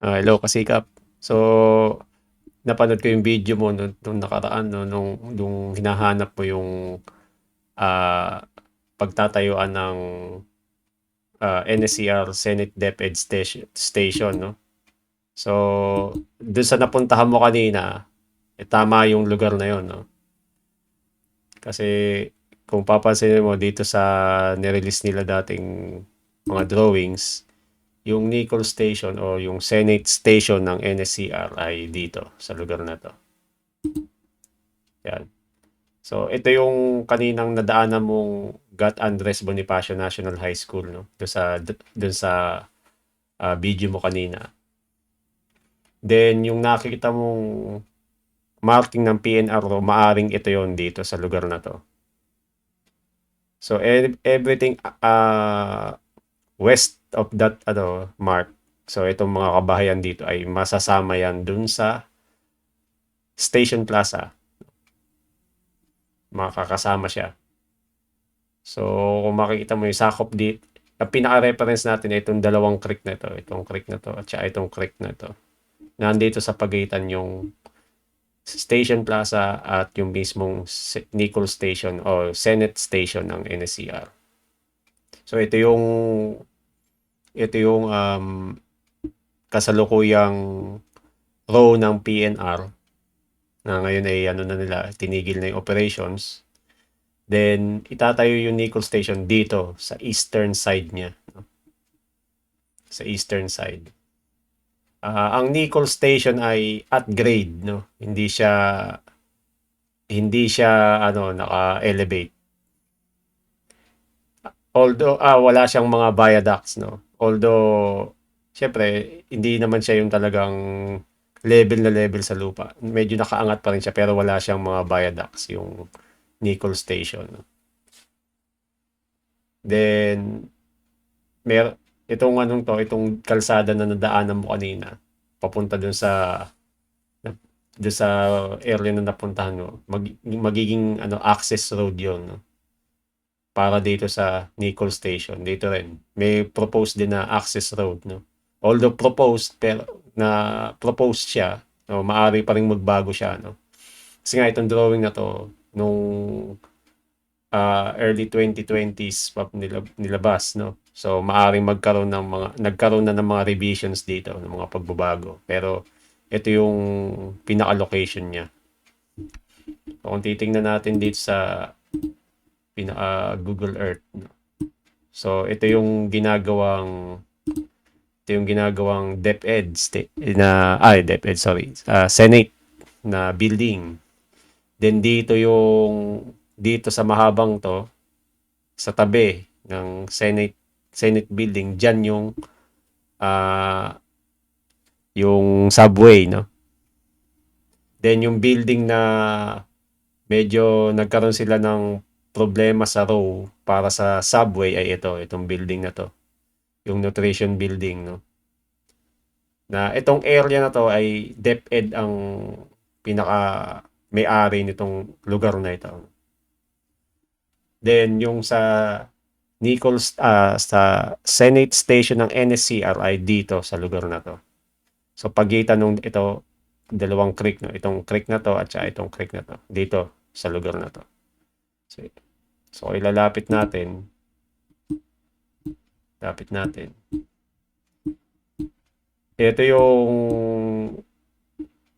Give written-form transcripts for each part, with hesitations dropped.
Hello kasikap. So, napanood ko yung video mo nung nakaraan, no, nung hinahanap mo yung ah, pagtatayuan ng NSCR Senate DepEd Station, no? So, dun sa napuntahan mo kanina, tama yung lugar na yon, no? Kasi kung papansin mo dito sa nirelease nila dating mga drawings, yung Nicol Station o yung Senate Station ng NSCR ay dito sa lugar na to. Yan. So, ito yung kaninang nadaanan mong Gat Andres Bonifacio National High School, no? Doon sa video mo kanina. Then, yung nakikita mong marking ng PNR, maaring ito yon dito sa lugar na to. So, everything west of that mark, so itong mga kabahayan dito ay masasama yan dun sa Station Plaza. Makakasama siya. So, kung makikita mo yung sakop dito, ang pinaka-reference natin ay itong dalawang creek na ito. Itong creek na to at saka itong creek na to. Nandito sa pagitan yung Station Plaza at yung mismong Nicol Station o Senate Station ng NSCR. So, ito yung kasalukuyang row ng PNR na ngayon ay na nila, tinigil na yung operations. Then, itatayo yung Nicol Station dito sa eastern side niya. No? Sa eastern side. Ang Nicol Station ay at grade, no? Hindi siya naka-elevate. Although wala siyang mga viaducts, no? Although syempre hindi naman siya yung talagang level na level sa lupa. Medyo nakaangat pa rin siya pero wala siyang mga viaducts yung Nicol Station. No? Then itong kalsada na nadaanan mo kanina papunta dun sa area na napuntahan mo, magiging access road 'yon, no? Para dito sa Nicol Station. Dito rin may proposed din na access road, no? Although proposed siya, no, maaari pa ring magbago siya, no? Kasi nga itong drawing na 'to nung early 2020s pa nilabas, no? So maaring nagkaroon na ng mga revisions dito, ng mga pagbabago. Pero ito yung pinaka-location niya. So, kung titingnan natin dito sa Google Earth, no? So ito yung ginagawang DepEd DepEd, sorry, Senate na building. Then dito sa mahabang to, sa tabi ng Senate building, diyan yung subway, no? Then yung building na medyo nagkaroon sila ng problema sa row para sa subway ay itong building na to. Yung nutrition building, no? Na itong area na to ay DepEd ang pinaka may-ari nitong lugar na ito. Then yung sa Senate Station ng NSCR ay dito sa lugar na to. So pagitan nung dalawang creek, no, itong creek na to at saka itong creek na to, dito sa lugar na to. So ilalapit natin. Lapit natin. Ito yung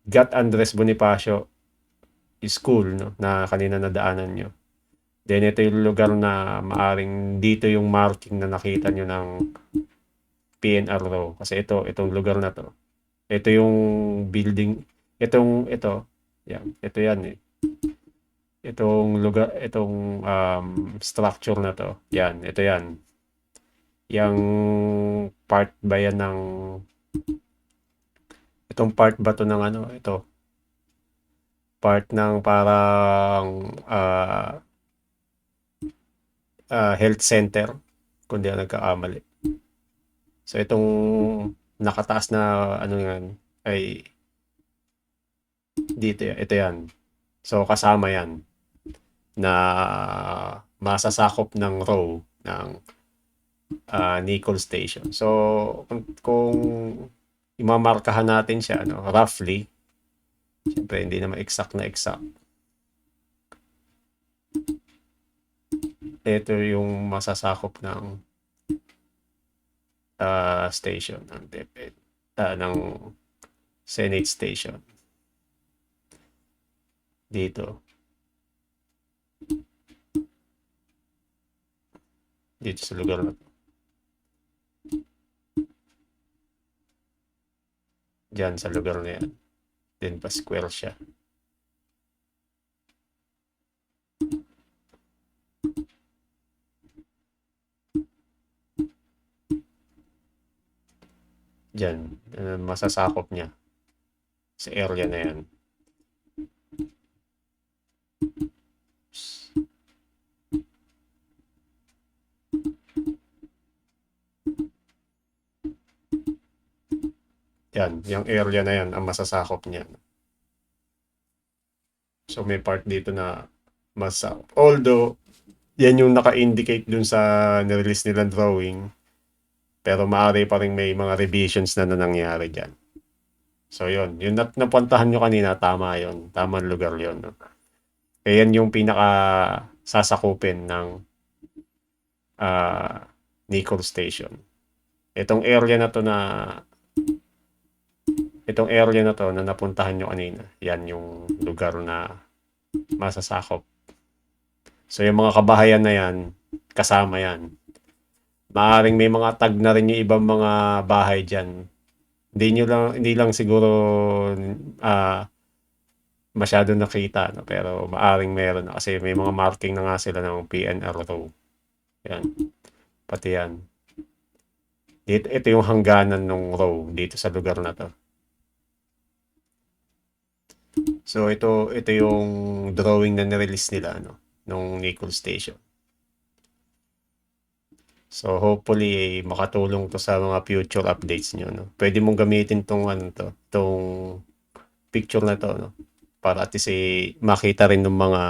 Gat Andres Bonifacio School, no, na kanina nadaanan nyo. Then ito yung lugar na maaring dito yung marking na nakita nyo ng PNR row. Kasi itong lugar na to. Ito yung building. Ito yan eh. Itong lugar, itong structure na to. Yan, ito yan. Yang part ba yan ng itong part ba to ng ito? Part ng parang health center, kung di ako nagkakamali. So itong nakataas na yan ay dito yan. Ito yan. So kasama yan na masasakop ng row ng Nicol Station. So kung imamarkahan natin siya, no, roughly. Siyempre, hindi naman exact na exact. Ito yung masasakop ng station ng DepEd, ng Senate Station. Dito. Dito sa lugar na to. Diyan sa lugar na yan. Then pa square siya. Diyan, masasakop niya sa area na yan. Yan, yung area na yan ang masasakop niya. So may part dito na masasakop. Although, yan yung naka-indicate dun sa nirelease nilang drawing. Pero maaari pa rin may mga revisions na nangyari dyan. So yun, yung napuntahan nyo kanina, tama yun. Tamang lugar yun. No? Kaya yan yung pinaka sasakupin ng Nicol Station. Itong area na to na napuntahan nyo kanina, yan yung lugar na masasakop. So yung mga kabahayan na yan, kasama yan. Maaring may mga tag na rin yung ibang mga bahay dyan. Hindi lang siguro masyado nakita, no? Pero maaring meron na kasi may mga marking na nga sila ng PNR row. Yan. Pati yan. Ito yung hangganan ng row dito sa lugar na to. So ito yung drawing na nirelease nila, no, nung Nicol Station. So hopefully makatulong to sa mga future updates nyo, no. Pwede mong gamitin tong picture na to, no, para at least makita rin ng mga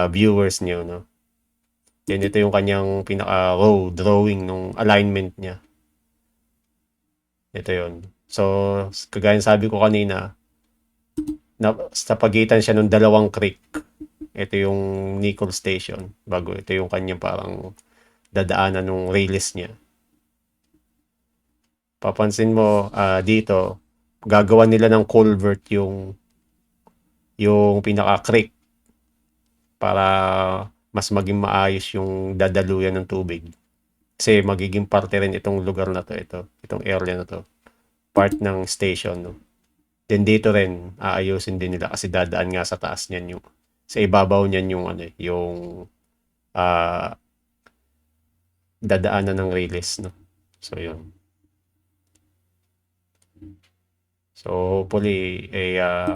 viewers nyo, no. Then ito yung kanyang pinaka row drawing nung alignment niya. Ito yun. So kagaya sabi ko kanina, sa pagitan siya ng dalawang creek. Ito yung Nicol Station. Bago ito yung kanyang parang dadaanan ng release niya. Papansin mo dito, gagawa nila ng culvert yung pinaka-creek para mas maging maayos yung dadaluyan ng tubig. Kasi magiging parte rin itong lugar na to, itong area na to. Part ng station, no. Then dito rin aayusin din nila kasi dadaan nga sa taas niyan yung sa ibabaw niyan yung dadaanan ng release, no. So yun. So hopefully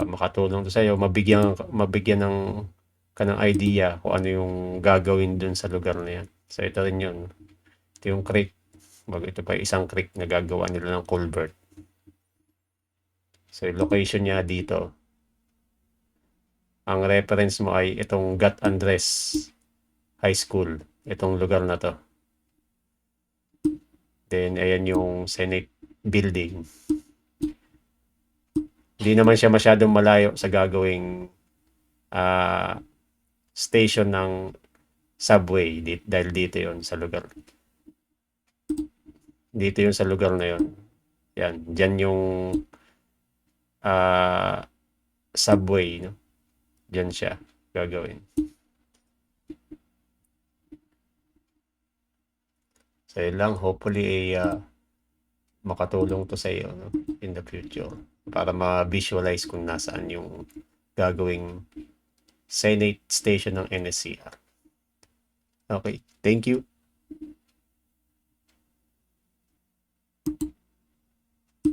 makatulong to sa iyo, mabigyan ng kanang idea kung ano yung gagawin dun sa lugar na yan. So ito rin yun. Ito yung creek. Ito pa isang creek na gagawa nila ng culvert. So yung location niya dito. Ang reference mo ay itong Gat Andres High School. Itong lugar na to. Then ayan yung Senate building. Hindi naman siya masyadong malayo sa gagawing station ng subway dahil dito yon sa lugar. Dito yon sa lugar na yon. Yan, diyan yung subway, no. Diyan siya gagawin. So yun lang, hopefully makatulong to sa iyo, no, in the future para ma-visualize kung nasaan yung gagawing Senate Station ng NSCR. Okay, thank you.